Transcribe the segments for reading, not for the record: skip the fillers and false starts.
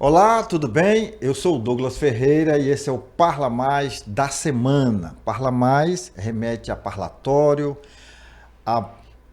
Olá, tudo bem? Eu sou o Douglas Ferreira e esse é o Parla Mais da semana. Parla Mais remete a parlatório, a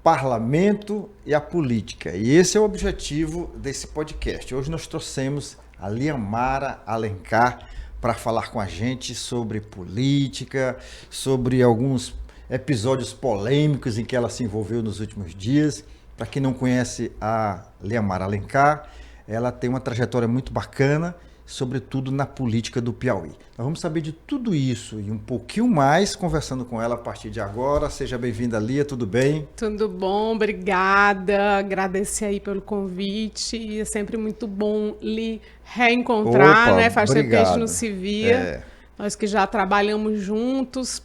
parlamento e a política. E esse é o objetivo desse podcast. Hoje nós trouxemos a Liamara Alencar para falar com a gente sobre política, sobre alguns episódios polêmicos em que ela se envolveu nos últimos dias. Para quem não conhece a Liamara Alencar, ela tem uma trajetória muito bacana, sobretudo na política do Piauí. Nós vamos saber de tudo isso e um pouquinho mais conversando com ela a partir de agora. Seja bem-vinda, Lia, tudo bem? Tudo bom, obrigada. Agradecer aí pelo convite. É sempre muito bom lhe reencontrar, Opa, né? Faz tempo que a gente obrigado. não se via. Nós que já trabalhamos juntos,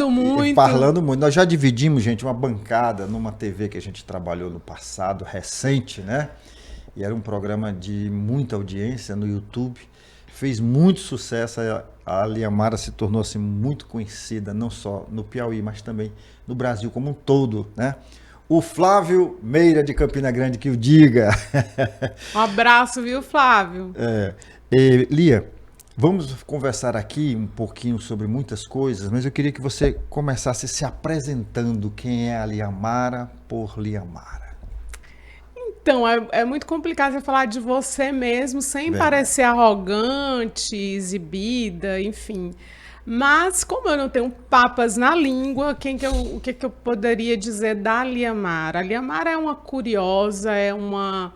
muito. Parlando muito. Nós já dividimos, gente, uma bancada numa TV que a gente trabalhou no passado, recente, né? E era um programa de muita audiência no YouTube. Fez muito sucesso. A Liamara se tornou assim, muito conhecida, não só no Piauí, mas também no Brasil como um todo, né? O Flávio Meira de Campina Grande que o diga. Um abraço, viu, Flávio? Lia, vamos conversar aqui um pouquinho sobre muitas coisas, mas eu queria que você começasse se apresentando. Quem é a Liamara por Liamara? Então, é muito complicado você falar de você mesmo sem parecer arrogante, exibida, enfim. Mas, como eu não tenho papas na língua, o que eu poderia dizer da Liamara? A Liamara é uma curiosa, é uma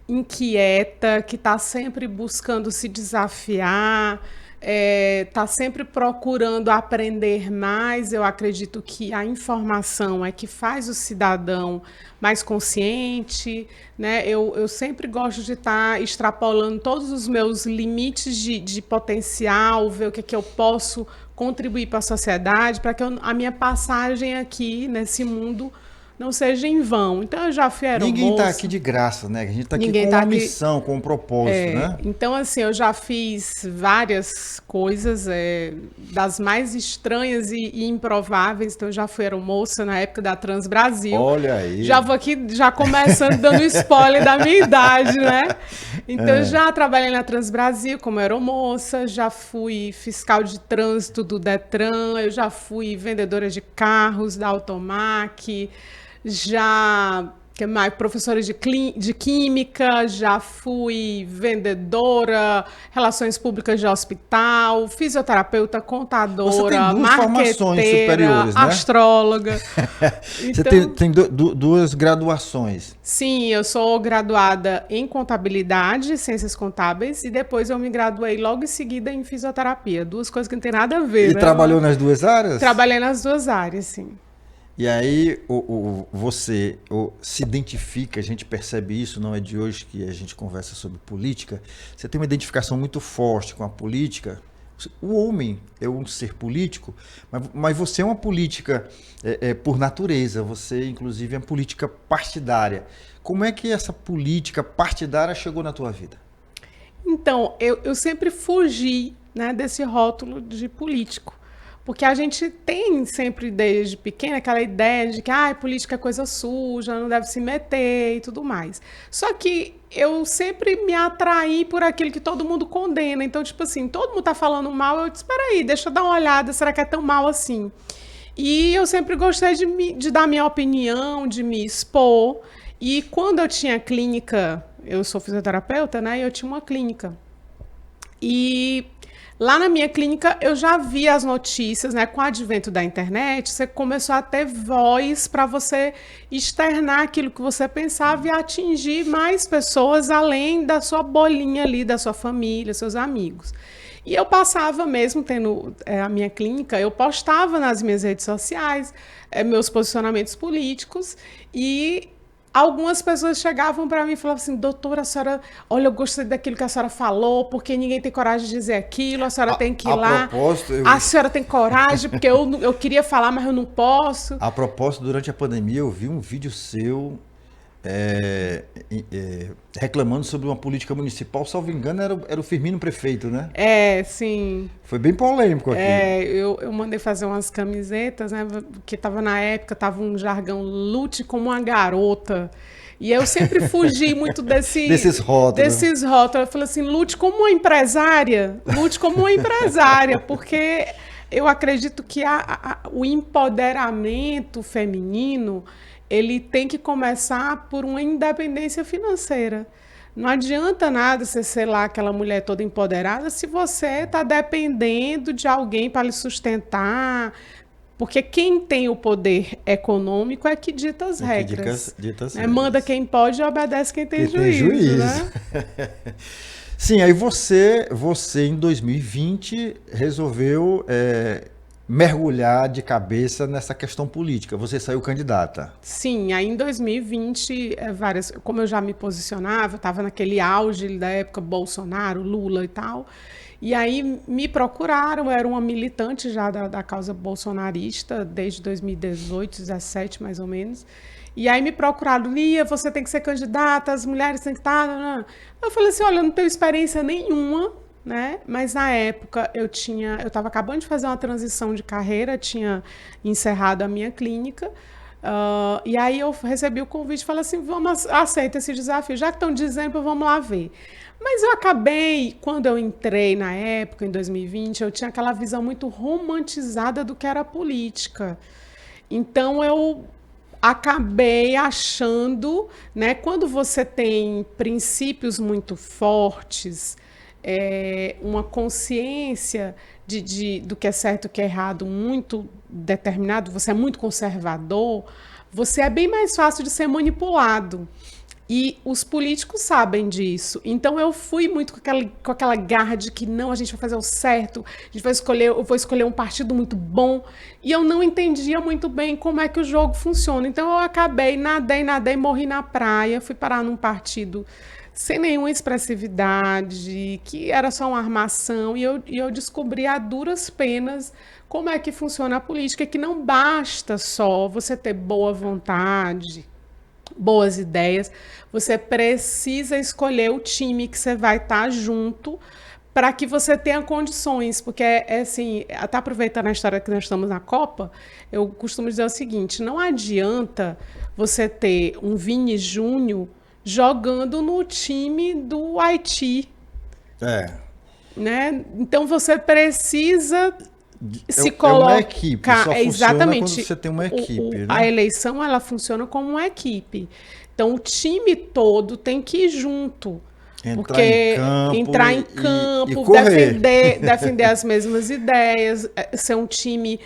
inquieta, que está sempre buscando se desafiar, está sempre procurando aprender mais. Eu acredito que a informação é que faz o cidadão mais consciente, né? Eu sempre gosto de estar extrapolando todos os meus limites de potencial, ver o que eu posso contribuir para a sociedade, para que a minha passagem aqui nesse mundo não seja em vão. Então eu já fui aeromoça. Ninguém está aqui de graça, né? A gente está aqui com uma missão, com um propósito, né? Então, assim, eu já fiz várias coisas, das mais estranhas e improváveis. Então, eu já fui aeromoça na época da Transbrasil. Olha aí. Já vou aqui, já começando dando spoiler da minha idade, né? Então, eu já trabalhei na Transbrasil como aeromoça, já fui fiscal de trânsito do Detran, eu já fui vendedora de carros da Automac, professora de química, já fui vendedora, relações públicas de hospital, fisioterapeuta, contadora, marqueteira, né? Astróloga. Então, você tem duas graduações. Sim, eu sou graduada em contabilidade, ciências contábeis, e depois eu me graduei logo em seguida em fisioterapia. Duas coisas que não tem nada a ver, né? E trabalhou nas duas áreas? Trabalhei nas duas áreas, sim. E aí você se identifica, a gente percebe isso, não é de hoje que a gente conversa sobre política, você tem uma identificação muito forte com a política. O homem é um ser político, mas você é uma política por natureza, você inclusive é uma política partidária. Como é que essa política partidária chegou na tua vida? Então, eu sempre fugi, né, desse rótulo de político. Porque a gente tem sempre, desde pequena, aquela ideia de que política é coisa suja, não deve se meter e tudo mais. Só que eu sempre me atraí por aquilo que todo mundo condena. Então, tipo assim, todo mundo tá falando mal, eu disse, espera aí, deixa eu dar uma olhada, será que é tão mal assim? E eu sempre gostei de dar minha opinião, de me expor. E quando eu tinha clínica, eu sou fisioterapeuta, né? E eu tinha uma clínica. E lá na minha clínica, eu já vi as notícias, né? Com o advento da internet, você começou a ter voz para você externar aquilo que você pensava e atingir mais pessoas além da sua bolinha ali, da sua família, seus amigos. E eu passava, mesmo tendo a minha clínica, eu postava nas minhas redes sociais meus posicionamentos políticos e algumas pessoas chegavam para mim e falavam assim, doutora, a senhora, olha, eu gostei daquilo que a senhora falou, porque ninguém tem coragem de dizer aquilo, a senhora tem que ir lá. A senhora tem coragem, porque eu queria falar, mas eu não posso. A propósito, durante a pandemia, eu vi um vídeo seu reclamando sobre uma política municipal, salvo engano, era o Firmino prefeito, né? Sim. Foi bem polêmico aqui. Eu mandei fazer umas camisetas, né? Que na época tava um jargão, lute como uma garota. E eu sempre fugi muito desses rótulos. Desses rótulos. Eu falei assim, lute como uma empresária, porque eu acredito que o empoderamento feminino, ele tem que começar por uma independência financeira. Não adianta nada você ser lá aquela mulher toda empoderada se você está dependendo de alguém para lhe sustentar. Porque quem tem o poder econômico é que dita as regras. Dita as né? regras. Manda quem pode e obedece quem tem juízo. Né? Sim, aí você em 2020 resolveu mergulhar de cabeça nessa questão política. Você saiu candidata. Sim, aí em 2020, como eu já me posicionava, eu estava naquele auge da época Bolsonaro, Lula e tal, e aí me procuraram, eu era uma militante já da causa bolsonarista, desde 2018, 2017 mais ou menos, e aí me procuraram, Lia, você tem que ser candidata, as mulheres têm que estar... Não. Eu falei assim, olha, eu não tenho experiência nenhuma, né? Mas na época eu estava acabando de fazer uma transição de carreira, tinha encerrado a minha clínica, e aí eu recebi o convite e falei assim, aceita esse desafio, já que estão dizendo, vamos lá ver. Mas eu acabei, quando eu entrei na época, em 2020, eu tinha aquela visão muito romantizada do que era política. Então eu acabei achando, né, quando você tem princípios muito fortes, uma consciência do que é certo e o que é errado muito determinado, você é muito conservador, você é bem mais fácil de ser manipulado. E os políticos sabem disso. Então eu fui muito com aquela garra de que não, a gente vai fazer o certo, eu vou escolher um partido muito bom. E eu não entendia muito bem como é que o jogo funciona. Então eu acabei, nadei, morri na praia, fui parar num partido sem nenhuma expressividade, que era só uma armação, e eu descobri a duras penas como é que funciona a política, que não basta só você ter boa vontade, boas ideias, você precisa escolher o time que você vai estar junto para que você tenha condições, porque assim, até aproveitando a história que nós estamos na Copa, eu costumo dizer o seguinte, não adianta você ter um Vini Júnior jogando no time do Haiti. Né? Então você precisa se colocar. É uma equipe, só exatamente. Quando você tem uma equipe. Né? A eleição ela funciona como uma equipe. Então o time todo tem que ir junto. Entrar em campo, defender as mesmas ideias, ser um time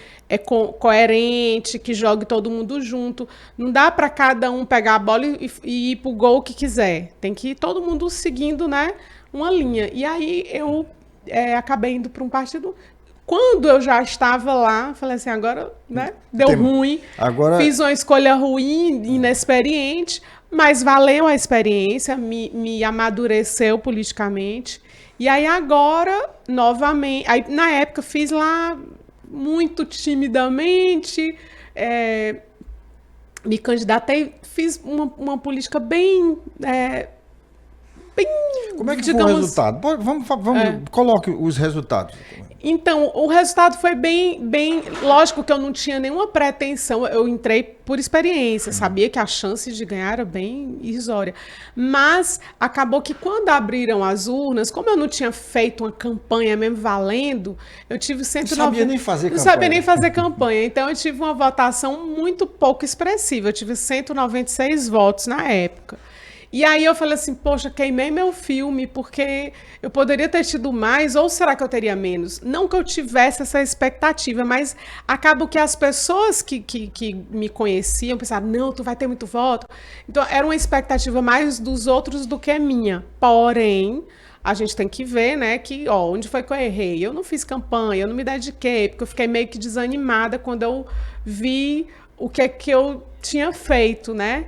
coerente, que jogue todo mundo junto. Não dá para cada um pegar a bola e ir pro gol que quiser. Tem que ir todo mundo seguindo, né, uma linha. E aí eu acabei indo para um partido. Quando eu já estava lá, falei assim, agora, né, deu ruim. Fiz uma escolha ruim, inexperiente, mas valeu a experiência, me amadureceu politicamente. E aí agora, novamente, aí, na época fiz lá muito timidamente, me candidatei, fiz uma política bem... Como é que foi o resultado? Vamos coloque os resultados. Então, o resultado foi bem... Lógico que eu não tinha nenhuma pretensão, eu entrei por experiência, sabia que a chance de ganhar era bem irrisória. Mas acabou que quando abriram as urnas, como eu não tinha feito uma campanha mesmo valendo, eu tive 190... Não sabia nem fazer campanha. Não sabia nem fazer campanha. Então, eu tive uma votação muito pouco expressiva. Eu tive 196 votos na época. E aí eu falei assim, poxa, queimei meu filme, porque eu poderia ter tido mais, ou será que eu teria menos? Não que eu tivesse essa expectativa, mas acaba que as pessoas que me conheciam pensaram, não, tu vai ter muito voto. Então era uma expectativa mais dos outros do que a minha. Porém, a gente tem que ver, né, que, onde foi que eu errei? Eu não fiz campanha, eu não me dediquei, porque eu fiquei meio que desanimada quando eu vi o que é que eu tinha feito, né?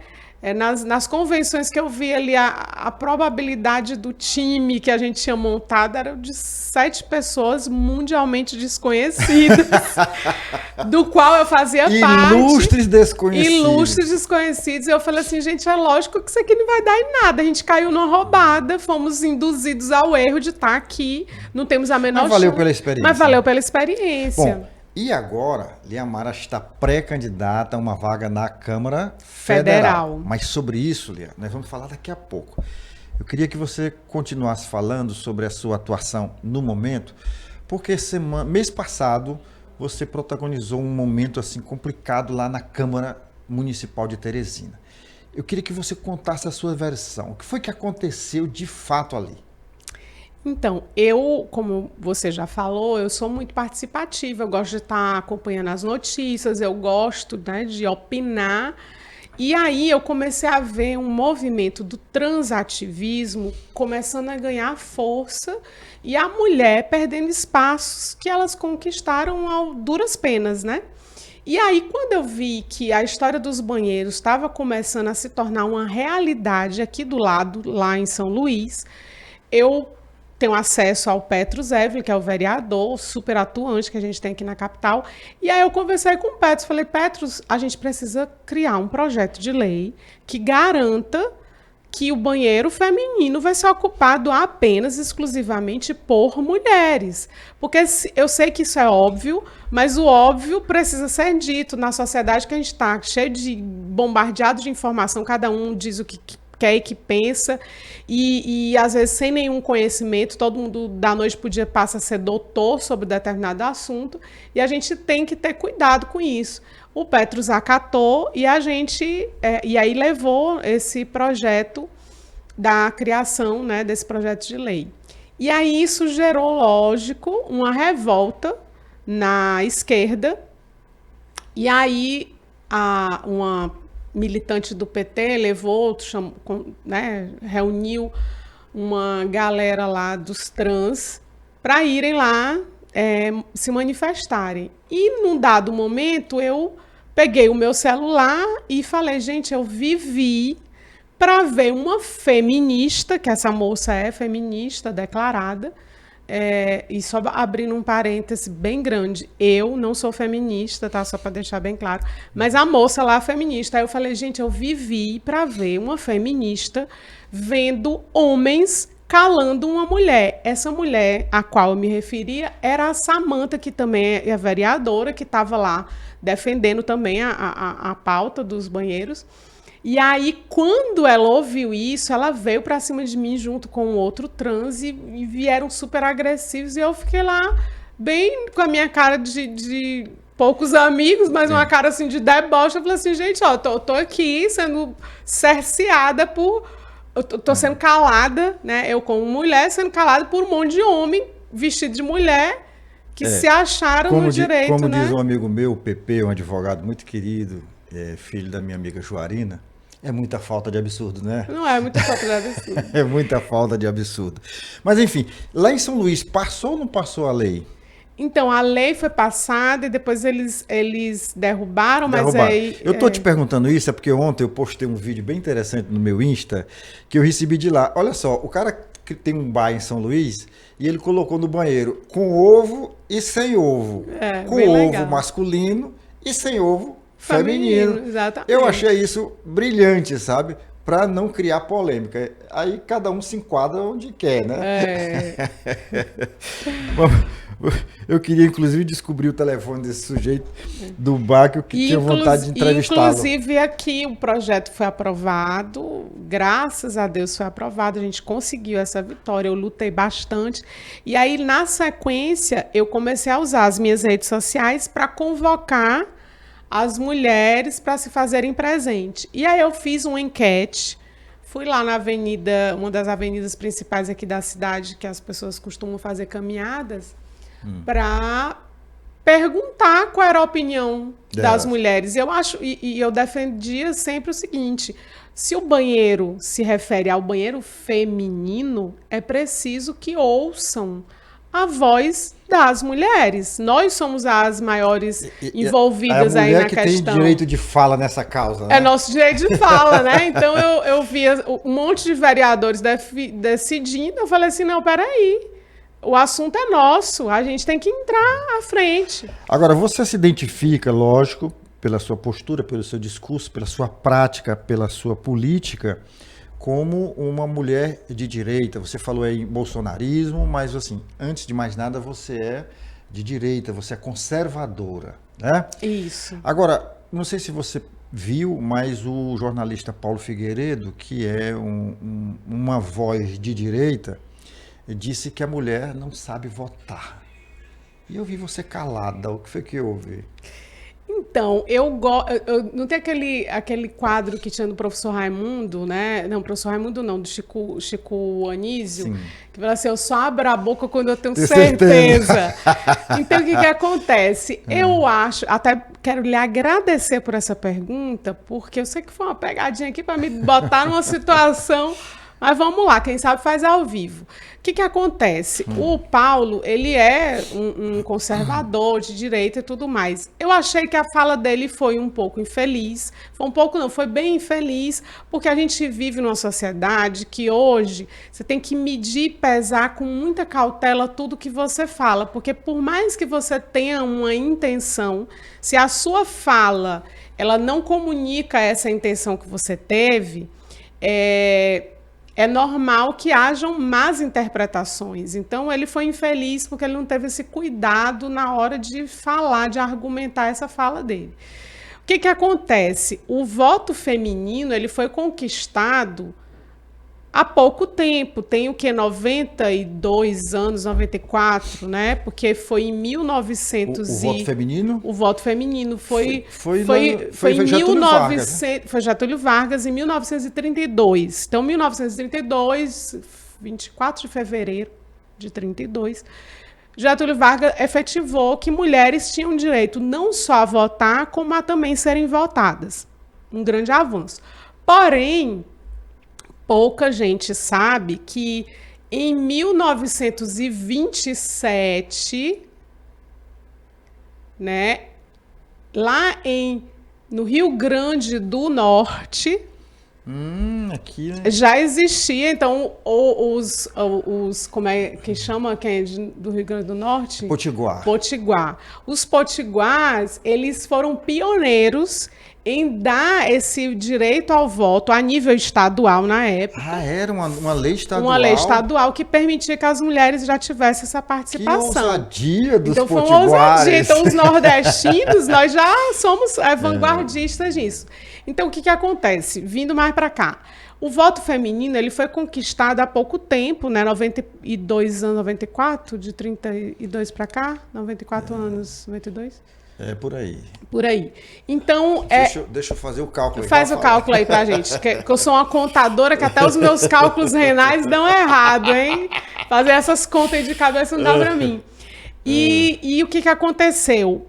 Nas convenções que eu vi ali, a probabilidade do time que a gente tinha montado era de 7 pessoas mundialmente desconhecidas, do qual eu fazia parte. Ilustres desconhecidos. Ilustres desconhecidos. E eu falei assim, gente, é lógico que isso aqui não vai dar em nada. A gente caiu numa roubada, fomos induzidos ao erro de estar aqui, não temos a menor chance. Mas valeu pela experiência. Mas valeu pela experiência. Bom, E agora, Liamara está pré-candidata a uma vaga na Câmara Federal. Federal. Mas sobre isso, Lia, nós vamos falar daqui a pouco. Eu queria que você continuasse falando sobre a sua atuação no momento, porque mês passado você protagonizou um momento assim complicado lá na Câmara Municipal de Teresina. Eu queria que você contasse a sua versão. O que foi que aconteceu de fato ali? Então, como você já falou, eu sou muito participativa, eu gosto de estar acompanhando as notícias, eu gosto, né, de opinar. E aí eu comecei a ver um movimento do transativismo começando a ganhar força e a mulher perdendo espaços que elas conquistaram a duras penas, né? E aí, quando eu vi que a história dos banheiros estava começando a se tornar uma realidade aqui do lado, lá em São Luís, eu tenho acesso ao Petros Evelyn, que é o vereador super atuante que a gente tem aqui na capital. E aí eu conversei com o Petros, falei, Petros, a gente precisa criar um projeto de lei que garanta que o banheiro feminino vai ser ocupado apenas, exclusivamente por mulheres. Porque eu sei que isso é óbvio, mas o óbvio precisa ser dito na sociedade que a gente está cheio de bombardeado de informação, cada um diz o que quer e que pensa, e às vezes sem nenhum conhecimento, todo mundo da noite para o dia passa a ser doutor sobre determinado assunto, e a gente tem que ter cuidado com isso. O Petros acatou e a gente, e aí levou esse projeto da criação, né, desse projeto de lei. E aí isso gerou, lógico, uma revolta na esquerda, e aí uma militante do PT levou, né, reuniu uma galera lá dos trans para irem lá se manifestarem. E num dado momento eu peguei o meu celular e falei, gente, eu vivi para ver uma feminista, que essa moça é feminista declarada, e só abrindo um parêntese bem grande, eu não sou feminista, tá? Só para deixar bem claro. Mas a moça lá é feminista. Aí eu falei, gente, eu vivi para ver uma feminista vendo homens calando uma mulher. Essa mulher a qual eu me referia era a Samanta, que também é vereadora, que estava lá defendendo também a pauta dos banheiros. E aí, quando ela ouviu isso, ela veio pra cima de mim junto com outro trans e vieram super agressivos. E eu fiquei lá, bem com a minha cara de poucos amigos, mas uma cara assim de deboche. Eu falei assim, gente, ó, tô aqui sendo cerceada por... Eu tô sendo calada, né? Eu como mulher sendo calada por um monte de homem vestido de mulher que se acharam no direito, como né? diz um amigo meu, o PP, um advogado muito querido, filho da minha amiga Juarina, é muita falta de absurdo, né? Não é muita falta de absurdo. É muita falta de absurdo. Mas, enfim, lá em São Luís, passou ou não passou a lei? Então, a lei foi passada e depois eles derrubaram, mas aí... Eu tô te perguntando isso, é porque ontem eu postei um vídeo bem interessante no meu Insta, que eu recebi de lá. Olha só, o cara que tem um bar em São Luís, e ele colocou no banheiro com ovo e sem ovo. Com ovo legal. masculino e sem ovo feminino. Exatamente. Eu achei isso brilhante, sabe? Para não criar polêmica. Aí cada um se enquadra onde quer, né? Eu queria, inclusive, descobrir o telefone desse sujeito do bar que eu tinha vontade de entrevistá-lo. Inclusive, aqui o projeto foi aprovado, graças a Deus foi aprovado, a gente conseguiu essa vitória, eu lutei bastante. E aí, na sequência, eu comecei a usar as minhas redes sociais para convocar as mulheres para se fazerem presente. E aí eu fiz uma enquete, fui lá na avenida, uma das avenidas principais aqui da cidade, que as pessoas costumam fazer caminhadas, para perguntar qual era a opinião das mulheres. Eu acho, e eu defendia sempre o seguinte: se o banheiro se refere ao banheiro feminino, é preciso que ouçam a voz das mulheres. Nós somos as maiores envolvidas aí na questão. A mulher que tem direito de fala nessa causa, né? É nosso direito de fala, né? Então eu via um monte de vereadores decidindo, eu falei assim, não, peraí, o assunto é nosso, a gente tem que entrar à frente. Agora, você se identifica, lógico, pela sua postura, pelo seu discurso, pela sua prática, pela sua política, como uma mulher de direita. Você falou aí em bolsonarismo, mas assim, antes de mais nada, você é de direita, você é conservadora, né? Isso. Agora, não sei se você viu, mas o jornalista Paulo Figueiredo, que é uma voz de direita, disse que a mulher não sabe votar. E eu vi você calada. O que foi que houve? Então, não tem aquele quadro que tinha do professor Raimundo, né? Não, professor Raimundo não, do Chico Anísio, Sim. que fala assim, eu só abro a boca quando eu tenho Tenho certeza. Então, o que acontece? Eu acho, até quero lhe agradecer por essa pergunta, porque eu sei que foi uma pegadinha aqui para me botar numa situação, mas vamos lá, quem sabe faz ao vivo. O que acontece? O Paulo, ele é um conservador de direita e tudo mais. Eu achei que a fala dele foi um pouco infeliz. Foi um pouco não, foi bem infeliz, porque a gente vive numa sociedade que hoje você tem que medir e pesar com muita cautela tudo que você fala, porque por mais que você tenha uma intenção, se a sua fala ela não comunica essa intenção que você teve, é normal que hajam más interpretações. Então, ele foi infeliz porque ele não teve esse cuidado na hora de falar, de argumentar essa fala dele. O que acontece? O voto feminino ele foi conquistado há pouco tempo. Tem o quê? 92 anos, 94, né? Porque foi em 1900 O voto feminino? O voto feminino foi em Getúlio Vargas, né? Foi Getúlio Vargas em 1932. Então, 1932, 24 de fevereiro de 32, Getúlio Vargas efetivou que mulheres tinham direito não só a votar, como a também serem votadas. Um grande avanço. Porém, pouca gente sabe que em 1927, né, lá no Rio Grande do Norte, aqui, né? já existia, então, como é que chama, quem é do Rio Grande do Norte? Potiguar. Potiguar. Os potiguares, eles foram pioneiros em dar esse direito ao voto a nível estadual na época. Era uma lei estadual? Uma lei estadual que permitia que as mulheres já tivessem essa participação. Que ousadia dos então, foi potiguares. uma ousadia. Então, os nordestinos, nós já somos vanguardistas nisso. Então, o que acontece? Vindo mais para cá. O voto feminino ele foi conquistado há pouco tempo, né? 92 anos, 94, de 32 para cá? 94 anos, 92? Por aí. Por aí. Então, Deixa eu fazer o cálculo. Faz o cálculo aí pra gente, que eu sou uma contadora que até os meus cálculos renais dão errado, hein? Fazer essas contas de cabeça não dá pra mim. E o que aconteceu?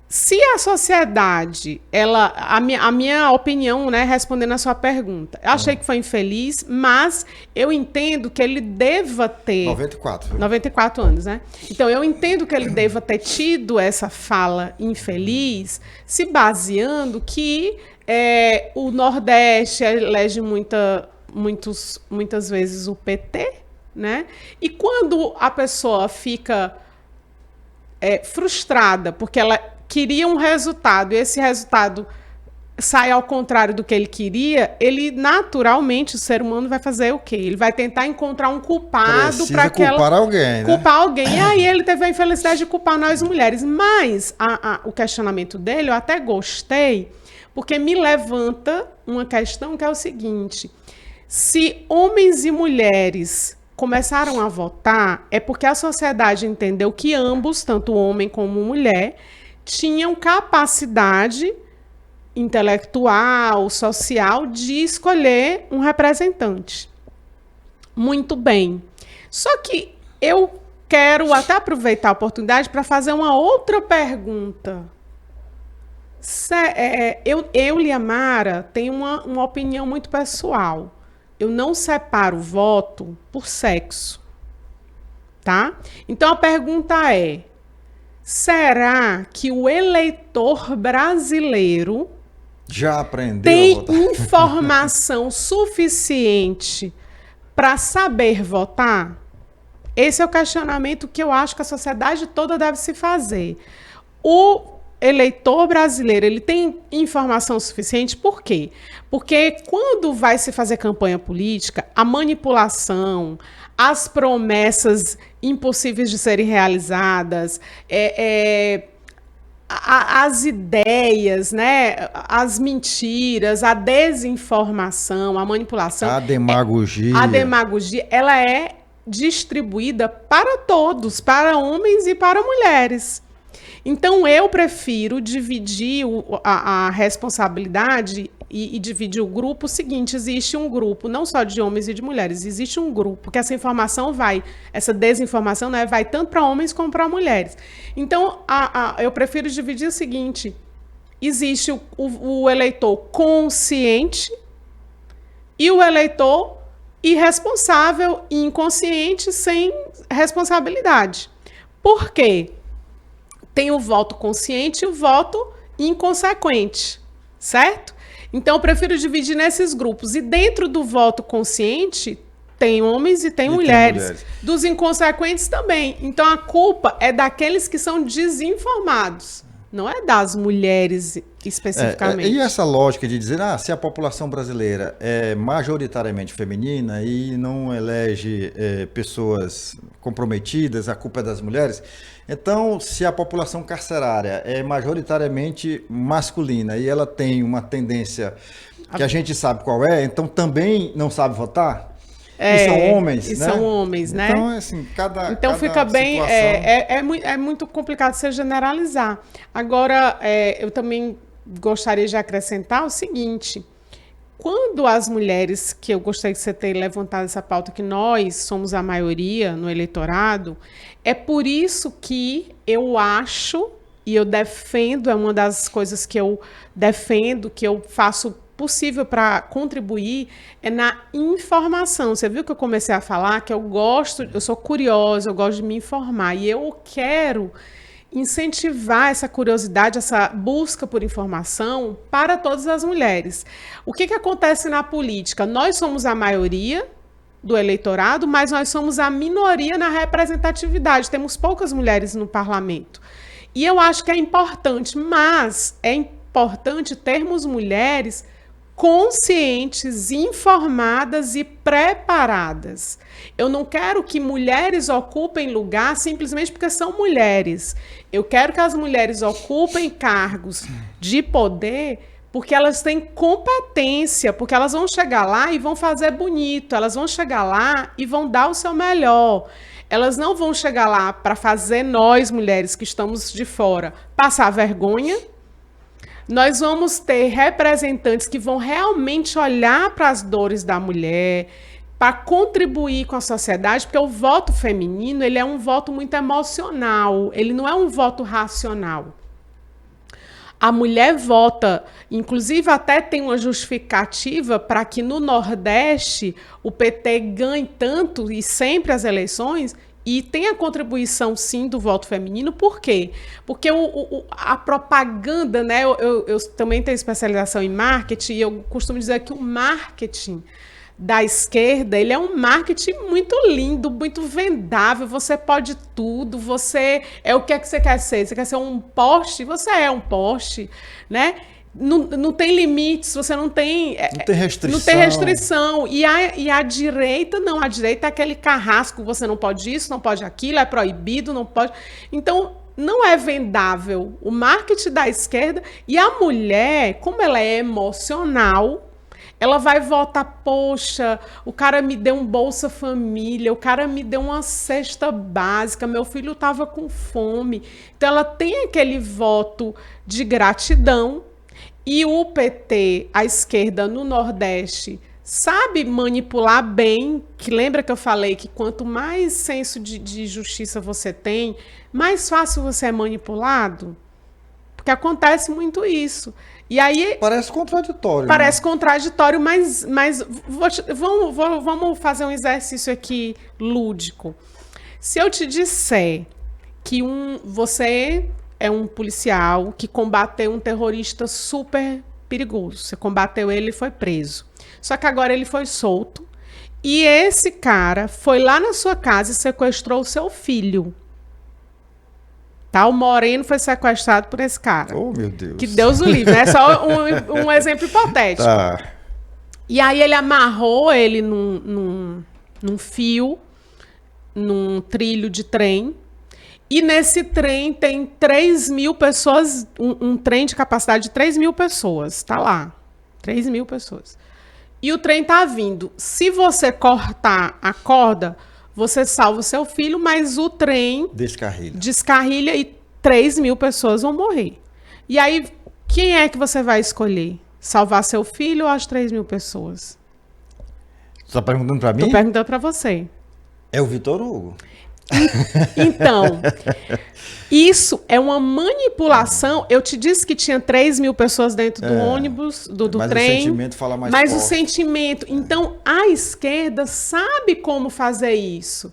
Se a sociedade, a minha opinião, né, respondendo a sua pergunta, eu achei que foi infeliz, mas eu entendo que ele deva ter... 94 anos, né? Então, eu entendo que ele deva ter tido essa fala infeliz, se baseando que o Nordeste elege muitas vezes o PT, né? E quando a pessoa fica frustrada, porque ela queria um resultado e esse resultado sai ao contrário do que ele queria, ele naturalmente, o ser humano vai fazer o quê? Ele vai tentar encontrar um culpado para culpar alguém, né? Culpar alguém. E aí ele teve a infelicidade de culpar nós mulheres. Mas o questionamento dele eu até gostei, porque me levanta uma questão que é o seguinte: se homens e mulheres começaram a votar, é porque a sociedade entendeu que ambos, tanto homem como mulher, tinham capacidade intelectual, social, de escolher um representante. Muito bem. Só que eu quero até aproveitar a oportunidade para fazer uma outra pergunta. Eu, Liamara, tenho uma opinião muito pessoal. Eu não separo voto por sexo. Tá? Então a pergunta é: será que o eleitor brasileiro já aprendeu tem a votar? informação suficiente para saber votar? Esse é o questionamento que eu acho que a sociedade toda deve se fazer. eleitor brasileiro, ele tem informação suficiente? Por quê? Porque quando vai se fazer campanha política, a manipulação, as promessas impossíveis de serem realizadas, as ideias, né, as mentiras, a desinformação, a manipulação, A demagogia. a demagogia, ela é distribuída para todos, para homens e para mulheres. Então, eu prefiro dividir a responsabilidade e dividir o grupo. O seguinte, existe um grupo, não só de homens e de mulheres, existe um grupo que essa informação essa desinformação, né, vai tanto para homens como para mulheres. Então, eu prefiro dividir o seguinte, existe o eleitor consciente e o eleitor irresponsável e inconsciente sem responsabilidade. Por quê? Tem o voto consciente e o voto inconsequente, certo? Então, eu prefiro dividir nesses grupos. E dentro do voto consciente, tem homens e tem mulheres. Dos inconsequentes também. Então, a culpa é daqueles que são desinformados. Não é das mulheres especificamente. E essa lógica de dizer, se a população brasileira é majoritariamente feminina e não elege pessoas comprometidas, a culpa é das mulheres. Então, se a população carcerária é majoritariamente masculina e ela tem uma tendência que a gente sabe qual é, então também não sabe votar? E são homens, e né? são homens, né? Então, assim, então fica bem, é muito complicado você generalizar. Agora, eu também gostaria de acrescentar o seguinte, quando as mulheres, que eu gostaria que você tenha levantado essa pauta, que nós somos a maioria no eleitorado, é por isso que eu acho, e eu defendo, é uma das coisas que eu defendo, que eu faço possível para contribuir, é na informação. Você viu que eu comecei a falar que eu sou curiosa, eu gosto de me informar, e eu quero incentivar essa curiosidade, essa busca por informação para todas as mulheres. O que acontece na política? Nós somos a maioria do eleitorado, mas nós somos a minoria na representatividade. Temos poucas mulheres no parlamento. E eu acho que é importante, mas é importante termos mulheres conscientes, informadas e preparadas. Eu não quero que mulheres ocupem lugar simplesmente porque são mulheres. Eu quero que as mulheres ocupem cargos de poder porque elas têm competência, porque elas vão chegar lá e vão fazer bonito, elas vão chegar lá e vão dar o seu melhor. Elas não vão chegar lá para fazer nós, mulheres que estamos de fora, passar vergonha. Nós vamos ter representantes que vão realmente olhar para as dores da mulher, para contribuir com a sociedade, porque o voto feminino, ele é um voto muito emocional, ele não é um voto racional. A mulher vota, inclusive até tem uma justificativa para que no Nordeste o PT ganhe tanto e sempre as eleições. E tem a contribuição, sim, do voto feminino. Por quê? Porque a propaganda, né? Eu também tenho especialização em marketing e eu costumo dizer que o marketing da esquerda, ele é um marketing muito lindo, muito vendável. Você pode tudo, você é o que é que você quer ser? Você quer ser um poste? Você é um poste, né? Não tem limites, você não tem... Não tem restrição. Não tem restrição. E a direita, não. A direita é aquele carrasco, você não pode isso, não pode aquilo, é proibido, não pode... Então, não é vendável o marketing da esquerda. E a mulher, como ela é emocional, ela vai votar, poxa, o cara me deu um Bolsa Família, o cara me deu uma cesta básica, meu filho estava com fome. Então, ela tem aquele voto de gratidão. E o PT, a esquerda no Nordeste, sabe manipular bem, que lembra que eu falei que quanto mais senso de justiça você tem, mais fácil você é manipulado? Porque acontece muito isso. E aí... Parece contraditório. Parece contraditório, mas vamos fazer um exercício aqui lúdico. Se eu te disser que você... é um policial que combateu um terrorista super perigoso. Você combateu ele e foi preso. Só que agora ele foi solto. E esse cara foi lá na sua casa e sequestrou o seu filho. tá? O Moreno foi sequestrado por esse cara. Oh, meu Deus. Que Deus o livre, né? Só um exemplo hipotético. Tá. E aí ele amarrou ele num fio, num trilho de trem. E nesse trem tem 3.000 pessoas, um trem de capacidade de 3.000 pessoas. Tá lá. 3.000 pessoas. E o trem tá vindo. Se você cortar a corda, você salva o seu filho, mas o trem descarrilha e 3.000 pessoas vão morrer. E aí, quem é que você vai escolher? Salvar seu filho ou as 3.000 pessoas? Você tá perguntando para mim? Tô perguntando para você. É o Vitor Hugo. Então, isso é uma manipulação. Eu te disse que tinha 3.000 pessoas dentro do ônibus, do mas trem. Mas o sentimento fala mais Mas forte. o sentimento... Então, a esquerda sabe como fazer isso.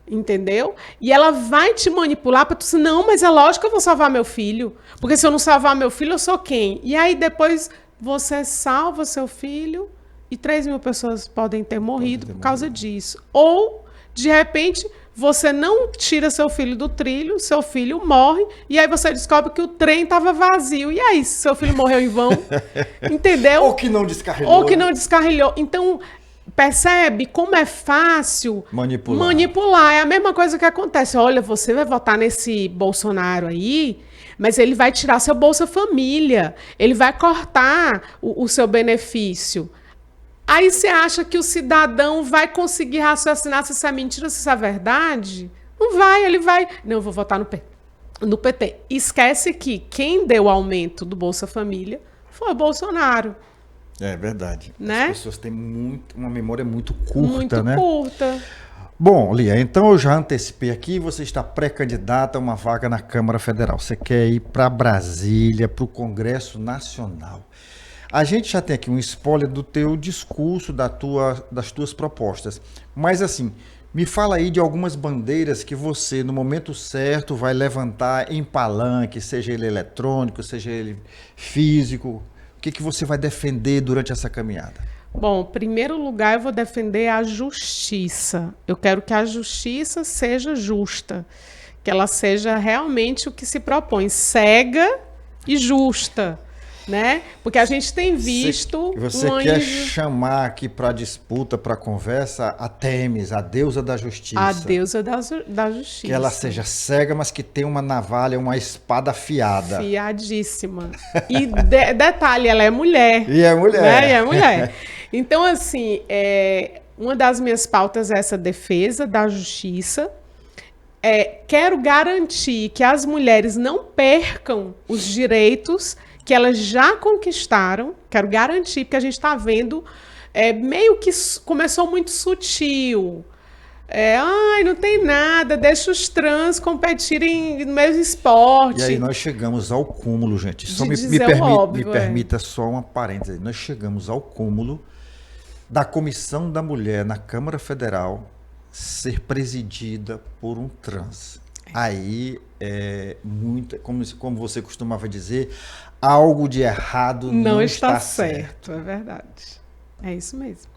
Entendeu? E ela vai te manipular para tu dizer, não, mas é lógico que eu vou salvar meu filho. Porque se eu não salvar meu filho, eu sou quem? E aí depois você salva seu filho e 3.000 pessoas podem ter morrido por causa disso. Ou, de repente... Você não tira seu filho do trilho, seu filho morre, e aí você descobre que o trem estava vazio. E aí, seu filho morreu em vão? Entendeu? Ou que não descarrilhou. Ou que não descarrilhou. Então, percebe como é fácil manipular. É a mesma coisa que acontece. Olha, você vai votar nesse Bolsonaro aí, mas ele vai tirar seu Bolsa Família. Ele vai cortar o seu benefício. Aí você acha que o cidadão vai conseguir raciocinar se isso é mentira, se isso é verdade? Não vai, ele vai... Não, eu vou votar no PT. Esquece que quem deu o aumento do Bolsa Família foi o Bolsonaro. É verdade. Né? As pessoas têm uma memória muito curta, né? Muito curta. Bom, Lia, então eu já antecipei aqui, você está pré-candidata a uma vaga na Câmara Federal. Você quer ir para Brasília, para o Congresso Nacional. A gente já tem aqui um spoiler do teu discurso, das tuas propostas. Mas assim, me fala aí de algumas bandeiras que você, no momento certo, vai levantar em palanque, seja ele eletrônico, seja ele físico. O que você vai defender durante essa caminhada? Bom, em primeiro lugar, eu vou defender a justiça. Eu quero que a justiça seja justa, que ela seja realmente o que se propõe, cega e justa. Né? Porque a gente tem visto... Você quer chamar aqui para disputa, para conversa, a Têmis, a deusa da justiça. A deusa da justiça. Que ela seja cega, mas que tenha uma navalha, uma espada afiada. Afiadíssima. E detalhe, ela é mulher. E é mulher. Né? E é mulher. Então, assim, uma das minhas pautas é essa defesa da justiça. Quero garantir que as mulheres não percam os direitos que elas já conquistaram, quero garantir, porque a gente está vendo, meio que começou muito sutil. Não tem nada, deixa os trans competirem no mesmo esporte. E aí nós chegamos ao cúmulo, gente. Só me permita só uma parêntese. Nós chegamos ao cúmulo da Comissão da Mulher na Câmara Federal ser presidida por um trans. Aí é muito, como você costumava dizer, algo de errado não está certo. É verdade. É isso mesmo.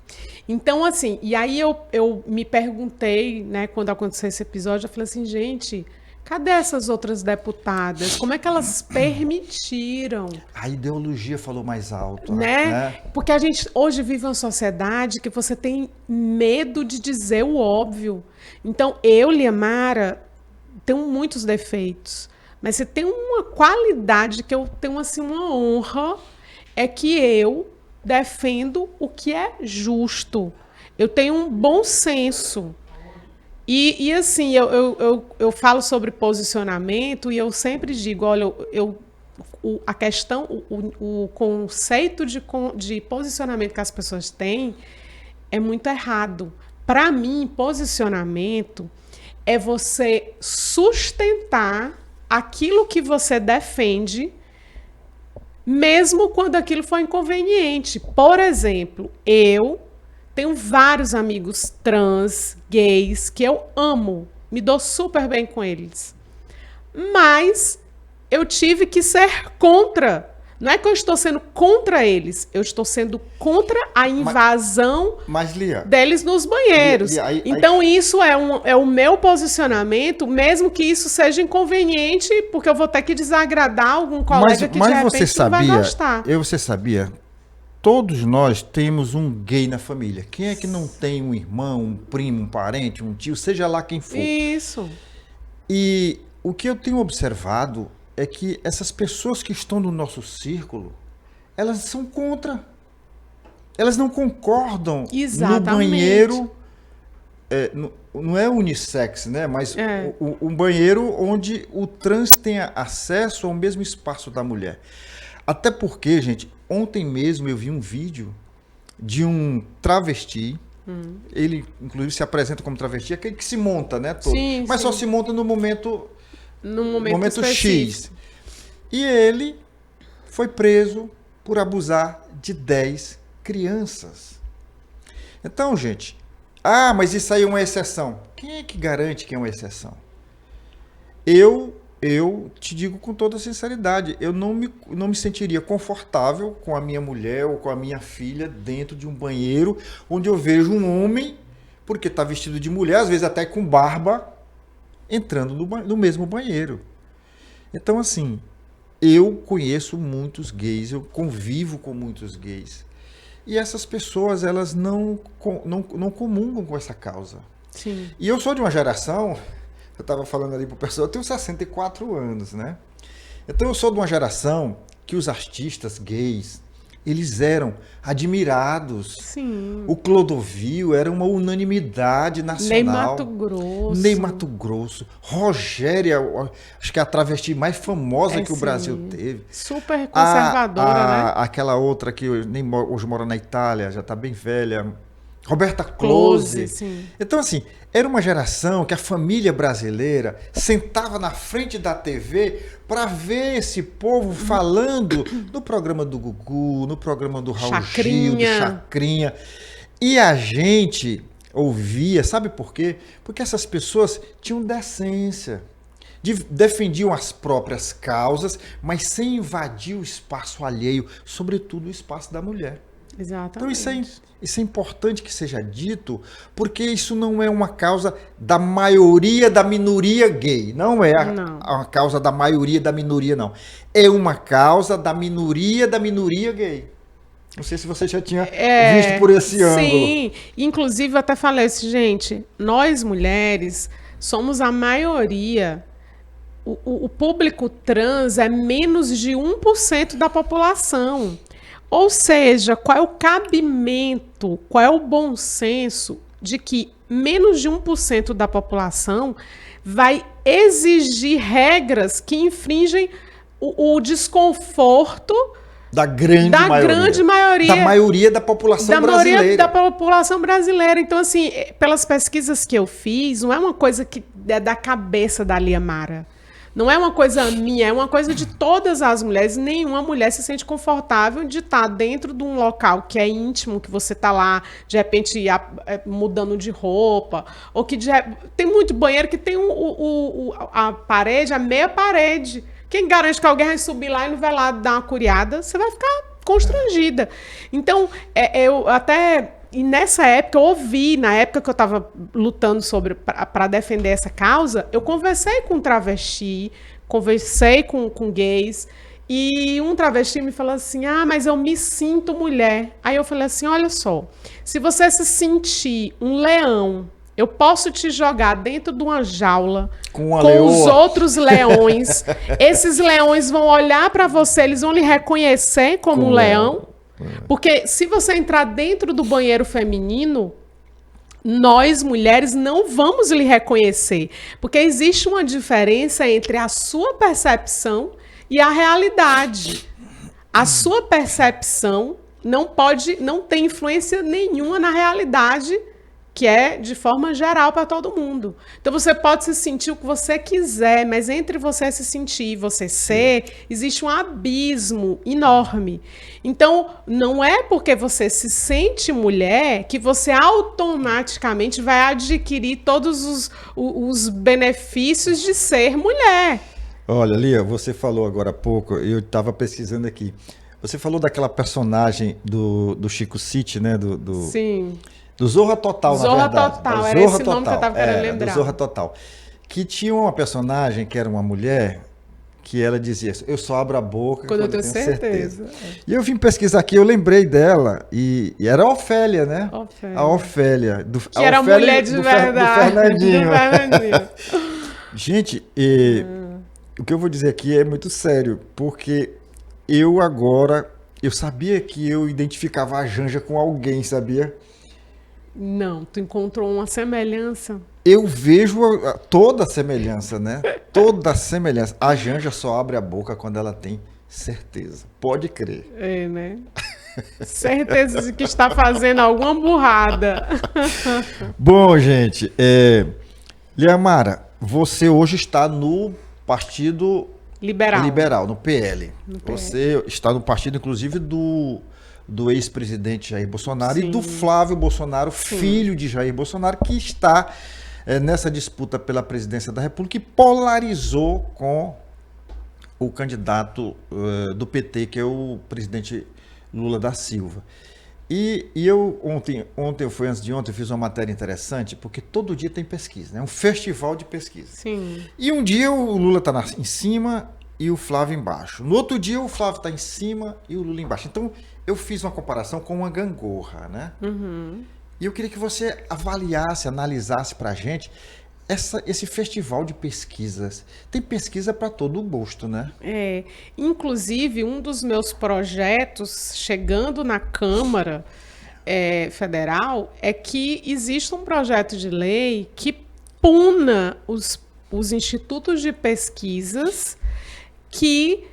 Então, assim, e aí eu me perguntei, né, quando aconteceu esse episódio, eu falei assim, gente, cadê essas outras deputadas? Como é que elas permitiram? A ideologia falou mais alto. Né? Porque a gente hoje vive uma sociedade que você tem medo de dizer o óbvio. Então, Liamara, tenho muitos defeitos, mas se tem uma qualidade que eu tenho assim uma honra, é que eu defendo o que é justo. Eu tenho um bom senso. E assim, eu falo sobre posicionamento e eu sempre digo, olha, a questão, o conceito de posicionamento que as pessoas têm é muito errado. Para mim, posicionamento é você sustentar aquilo que você defende, mesmo quando aquilo for inconveniente. Por exemplo, eu tenho vários amigos trans, gays, que eu amo, me dou super bem com eles. Mas eu tive que ser contra, Não é que eu estou sendo contra eles, eu estou sendo contra a invasão Lia, deles nos banheiros. Lia, então, isso é o meu posicionamento, mesmo que isso seja inconveniente, porque eu vou ter que desagradar algum colega que de repente não vai gostar. Você sabia? Todos nós temos um gay na família. Quem é que não tem um irmão, um primo, um parente, um tio, seja lá quem for? Isso. E o que eu tenho observado é que essas pessoas que estão no nosso círculo, elas são contra. Elas não concordam. Exatamente. No banheiro, não é unissex, né? Mas um banheiro onde o trans tenha acesso ao mesmo espaço da mulher. Até porque, gente, ontem mesmo eu vi um vídeo de um travesti. Ele, inclusive, se apresenta como travesti, aquele que se monta, né? Todo. Sim, mas sim. só se monta no momento X. E ele foi preso por abusar de 10 crianças. Então, gente, mas isso aí é uma exceção. Quem é que garante que é uma exceção? Eu te digo com toda sinceridade, eu não me sentiria confortável com a minha mulher ou com a minha filha dentro de um banheiro onde eu vejo um homem, porque está vestido de mulher, às vezes até com barba, entrando no mesmo banheiro. Então, assim, eu conheço muitos gays, eu convivo com muitos gays. E essas pessoas, elas não comungam com essa causa. Sim. E eu sou de uma geração, eu estava falando ali para o pessoal, eu tenho 64 anos, né? Então eu sou de uma geração que os artistas gays, eles eram admirados. Sim. O Clodovil era uma unanimidade nacional. Ney Matogrosso. Rogéria, acho que é a travesti mais famosa que o Brasil teve. Super conservadora, né? Aquela outra que hoje mora na Itália, já está bem velha. Roberta Close. Sim. Então, assim, era uma geração que a família brasileira sentava na frente da TV para ver esse povo falando no programa do Gugu, no programa do Raul Gil, do Chacrinha. E a gente ouvia, sabe por quê? Porque essas pessoas tinham decência, defendiam as próprias causas, mas sem invadir o espaço alheio, sobretudo o espaço da mulher. Exatamente. Então isso é importante que seja dito, porque isso não é uma causa da maioria da minoria gay. Não é a causa da maioria da minoria, não. É uma causa da minoria gay. Não sei se você já tinha visto por esse ângulo. Sim, inclusive eu até falei assim, gente, nós mulheres somos a maioria. O público trans é menos de 1% da população. Ou seja, qual é o cabimento, qual é o bom senso de que menos de 1% da população vai exigir regras que infringem o desconforto da grande maioria. Da maioria da população brasileira. Maioria da população brasileira. Então, assim, pelas pesquisas que eu fiz, não é uma coisa que é da cabeça da Lia Mara. Não é uma coisa minha, é uma coisa de todas as mulheres. Nenhuma mulher se sente confortável de estar dentro de um local que é íntimo, que você está lá, de repente, mudando de roupa. Ou que tem muito banheiro que tem a parede, a meia parede. Quem garante que alguém vai subir lá e não vai lá dar uma curiada? Você vai ficar constrangida. Então, eu até... E nessa época, eu ouvi, na época que eu estava lutando para defender essa causa, eu conversei com travesti, conversei com gays, e um travesti me falou assim, mas eu me sinto mulher. Aí eu falei assim, olha só, se você se sentir um leão, eu posso te jogar dentro de uma jaula com os outros leões. Esses leões vão olhar para você, eles vão lhe reconhecer como um leão. Porque se você entrar dentro do banheiro feminino, nós, mulheres, não vamos lhe reconhecer. Porque existe uma diferença entre a sua percepção e a realidade. A sua percepção não tem influência nenhuma na realidade, que é de forma geral para todo mundo. Então você pode se sentir o que você quiser, mas entre você se sentir e você ser, existe um abismo enorme. Então, não é porque você se sente mulher que você automaticamente vai adquirir todos os benefícios de ser mulher. Olha, Lia, você falou agora há pouco, eu estava pesquisando aqui. Você falou daquela personagem do Chico City, né? Sim. Do Zorra Total, na Zorra verdade. Total, Da era Zorra esse nome que eu Total. tava querendo Do lembrar. Zorra Total. Que tinha uma personagem que era uma mulher que ela dizia assim, eu só abro a boca Quando eu tenho tenho certeza. E eu vim pesquisar aqui, eu lembrei dela, e era a Ofélia, né? Ofélia. A Ofélia. Que era mulher de verdade. Do Fernandinho. Do Fernandinho. Gente, o que eu vou dizer aqui é muito sério, porque eu sabia que eu identificava a Janja com alguém, sabia? Não, tu encontrou uma semelhança. Eu vejo toda a semelhança, né? Toda a semelhança. A Janja só abre a boca quando ela tem certeza. Pode crer. É, né? Certeza de que está fazendo alguma burrada. Bom, gente, Liamara, você hoje está no Partido Liberal, no PL. Você está no partido, inclusive, do ex-presidente Jair Bolsonaro. Sim. E do Flávio Bolsonaro, sim, filho de Jair Bolsonaro, que está nessa disputa pela presidência da República e polarizou com o candidato do PT, que é o presidente Lula da Silva. E eu ontem foi antes de ontem, eu fiz uma matéria interessante, porque todo dia tem pesquisa, né? Um festival de pesquisa. Sim. E um dia o Lula está em cima e o Flávio embaixo. No outro dia o Flávio está em cima e o Lula embaixo. Então eu fiz uma comparação com uma gangorra, né? Uhum. E eu queria que você avaliasse, analisasse para a gente esse festival de pesquisas. Tem pesquisa para todo o gosto, né? Inclusive, um dos meus projetos, chegando na Câmara Federal, é que existe um projeto de lei que puna os institutos de pesquisas que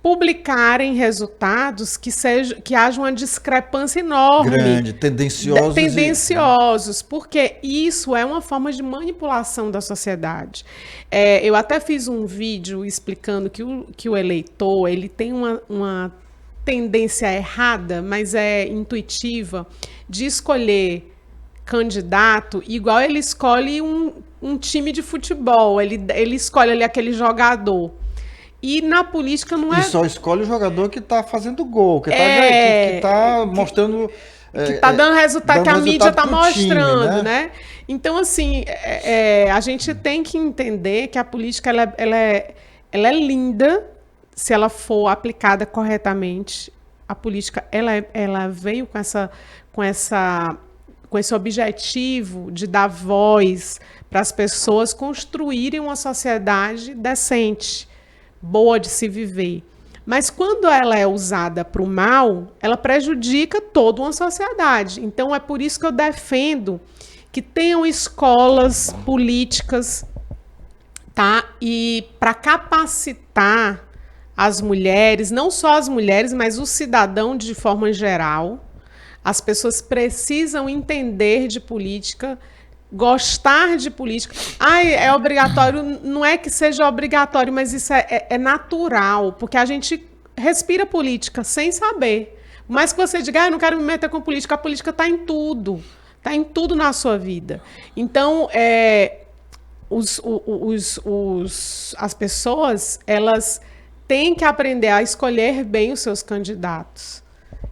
publicarem resultados que haja uma discrepância enorme. Grande, tendenciosos. Porque isso é uma forma de manipulação da sociedade. Eu até fiz um vídeo explicando que o eleitor ele tem uma tendência errada, mas é intuitiva, de escolher candidato igual ele escolhe um time de futebol. Ele escolhe ali aquele jogador. E na política não é... E só escolhe o jogador que está fazendo gol, que está mostrando... Que está dando resultado, que a mídia está mostrando, time, né? Então, assim, a gente tem que entender que a política ela é linda se ela for aplicada corretamente. A política ela veio com esse objetivo de dar voz para as pessoas construírem uma sociedade decente, boa de se viver. Mas quando ela é usada para o mal, ela prejudica toda uma sociedade. Então é por isso que eu defendo que tenham escolas políticas, tá? E para capacitar as mulheres, não só as mulheres, mas o cidadão de forma geral. As pessoas precisam entender de política, gostar de política. É obrigatório, não é que seja obrigatório, mas isso é natural, porque a gente respira política sem saber. Mas que você diga, eu não quero me meter com política, a política está em tudo na sua vida. Então, as pessoas, elas têm que aprender a escolher bem os seus candidatos.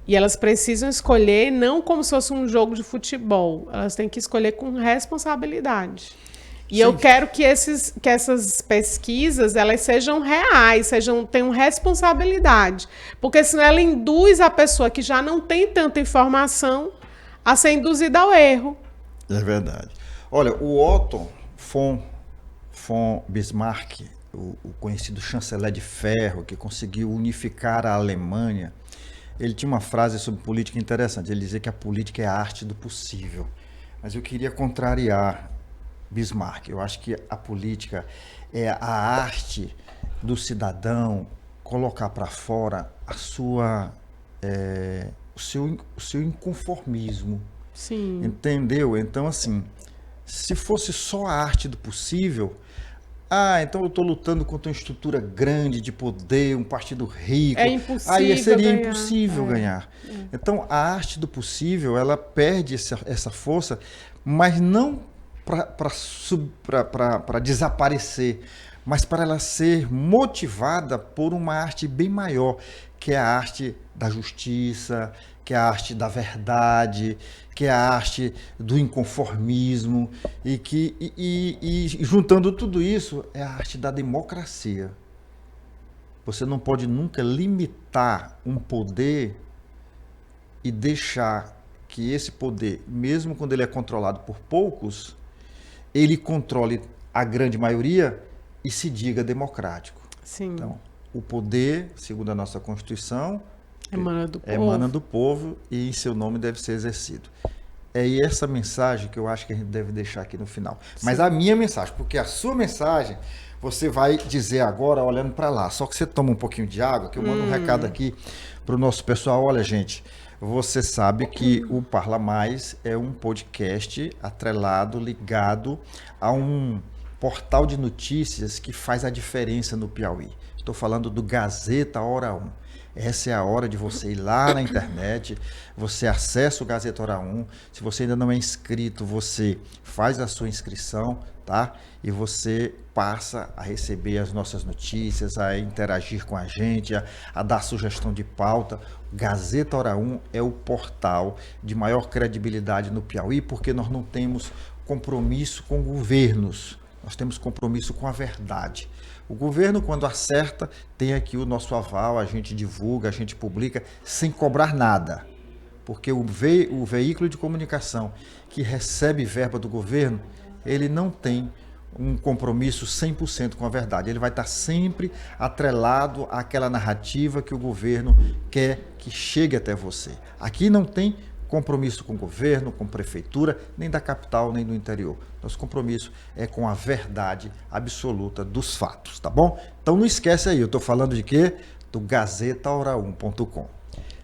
E elas precisam escolher não como se fosse um jogo de futebol. Elas têm que escolher com responsabilidade. E eu quero que essas pesquisas elas sejam reais, tenham responsabilidade. Porque senão ela induz a pessoa que já não tem tanta informação a ser induzida ao erro. É verdade. Olha, o Otto von Bismarck, o conhecido chanceler de ferro, que conseguiu unificar a Alemanha, ele tinha uma frase sobre política interessante. Ele dizia que a política é a arte do possível. Mas eu queria contrariar Bismarck. Eu acho que a política é a arte do cidadão colocar para fora o seu inconformismo. Sim. Entendeu? Então, assim, se fosse só a arte do possível... então eu estou lutando contra uma estrutura grande de poder, um partido rico. É impossível Aí seria ganhar. Impossível ganhar. Então, a arte do possível, ela perde essa força, mas não para desaparecer, mas para ela ser motivada por uma arte bem maior, que é a arte da justiça, que é a arte da verdade, que é a arte do inconformismo, e juntando tudo isso é a arte da democracia. Você não pode nunca limitar um poder e deixar que esse poder, mesmo quando ele é controlado por poucos, ele controle a grande maioria e se diga democrático. Sim. Então, o poder, segundo a nossa Constituição, Emana do povo e em seu nome deve ser exercido. É essa mensagem que eu acho que a gente deve deixar aqui no final. Sim. Mas a minha mensagem, porque a sua mensagem você vai dizer agora olhando para lá. Só que você toma um pouquinho de água, que eu mando um recado aqui para o nosso pessoal. Olha, gente, você sabe que o Parla Mais é um podcast atrelado, ligado a um portal de notícias que faz a diferença no Piauí. Estou falando do Gazeta Hora 1. Essa é a hora de você ir lá na internet, você acessa o Gazeta Hora 1. Se você ainda não é inscrito, você faz a sua inscrição, tá? E você passa a receber as nossas notícias, a interagir com a gente, a dar sugestão de pauta. O Gazeta Hora 1 é o portal de maior credibilidade no Piauí, porque nós não temos compromisso com governos, nós temos compromisso com a verdade. O governo, quando acerta, tem aqui o nosso aval, a gente divulga, a gente publica sem cobrar nada. Porque o veículo de comunicação que recebe verba do governo, ele não tem um compromisso 100% com a verdade. Ele vai estar sempre atrelado àquela narrativa que o governo quer que chegue até você. Aqui não tem compromisso com o governo, com a prefeitura, nem da capital, nem do interior. Nosso compromisso é com a verdade absoluta dos fatos, tá bom? Então não esquece aí, eu estou falando de quê? Do GazetaHora1.com.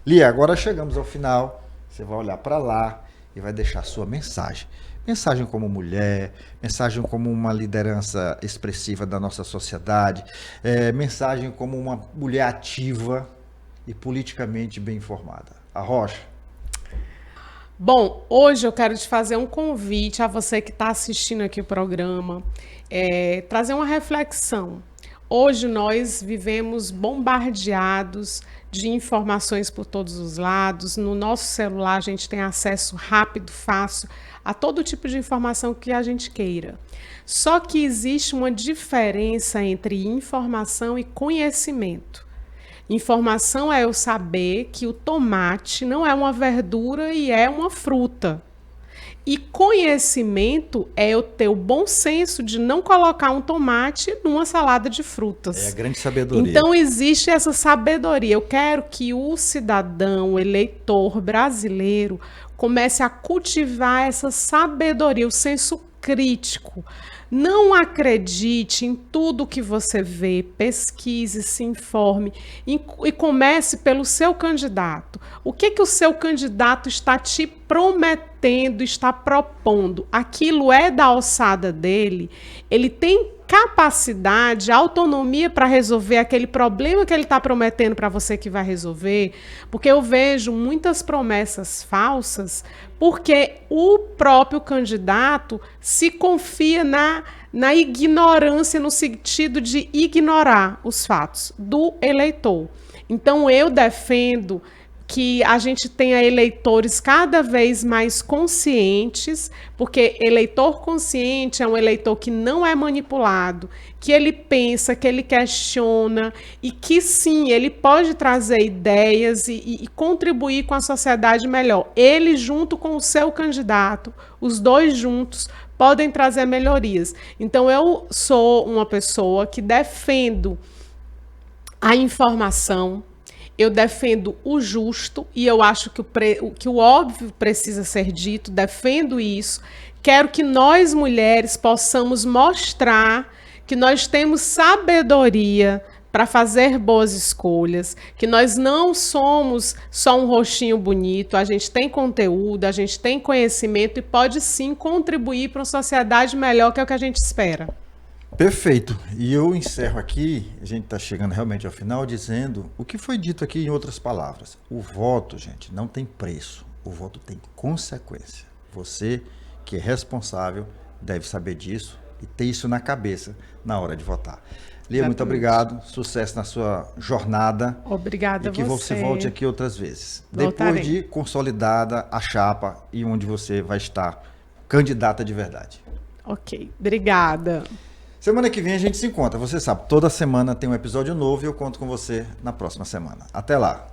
Lia, agora chegamos ao final, você vai olhar para lá e vai deixar sua mensagem. Mensagem como mulher, mensagem como uma liderança expressiva da nossa sociedade, mensagem como uma mulher ativa e politicamente bem informada. Arrocha. Bom, hoje eu quero te fazer um convite a você que está assistindo aqui o programa, trazer uma reflexão. Hoje nós vivemos bombardeados de informações por todos os lados. No nosso celular a gente tem acesso rápido, fácil, a todo tipo de informação que a gente queira. Só que existe uma diferença entre informação e conhecimento. Informação é eu saber que o tomate não é uma verdura e é uma fruta. E conhecimento é eu ter o bom senso de não colocar um tomate numa salada de frutas. É a grande sabedoria. Então existe essa sabedoria. Eu quero que o cidadão, o eleitor brasileiro, comece a cultivar essa sabedoria, o senso crítico. Não acredite em tudo que você vê, pesquise, se informe e comece pelo seu candidato. O que o seu candidato está te prometendo, está propondo? Aquilo é da alçada dele? Ele tem capacidade, autonomia para resolver aquele problema que ele está prometendo para você que vai resolver? Porque eu vejo muitas promessas falsas porque o próprio candidato se confia na ignorância, no sentido de ignorar os fatos do eleitor. Então eu defendo que a gente tenha eleitores cada vez mais conscientes, porque eleitor consciente é um eleitor que não é manipulado, que ele pensa, que ele questiona e que sim, ele pode trazer ideias e contribuir com a sociedade melhor. Ele junto com o seu candidato, os dois juntos, podem trazer melhorias. Então eu sou uma pessoa que defendo a informação, eu defendo o justo e eu acho que o óbvio precisa ser dito, defendo isso. Quero que nós, mulheres, possamos mostrar que nós temos sabedoria para fazer boas escolhas, que nós não somos só um rostinho bonito, a gente tem conteúdo, a gente tem conhecimento e pode sim contribuir para uma sociedade melhor, que é o que a gente espera. Perfeito. E eu encerro aqui, a gente está chegando realmente ao final, dizendo o que foi dito aqui em outras palavras. O voto, gente, não tem preço. O voto tem consequência. Você, que é responsável, deve saber disso e ter isso na cabeça na hora de votar. Lia, muito Exatamente. obrigado, sucesso na sua jornada. Obrigada E que a você volte aqui outras vezes. Voltarei. Depois de consolidada a chapa e onde você vai estar candidata de verdade. Ok, obrigada. Semana que vem a gente se encontra. Você sabe, toda semana tem um episódio novo e eu conto com você na próxima semana. Até lá.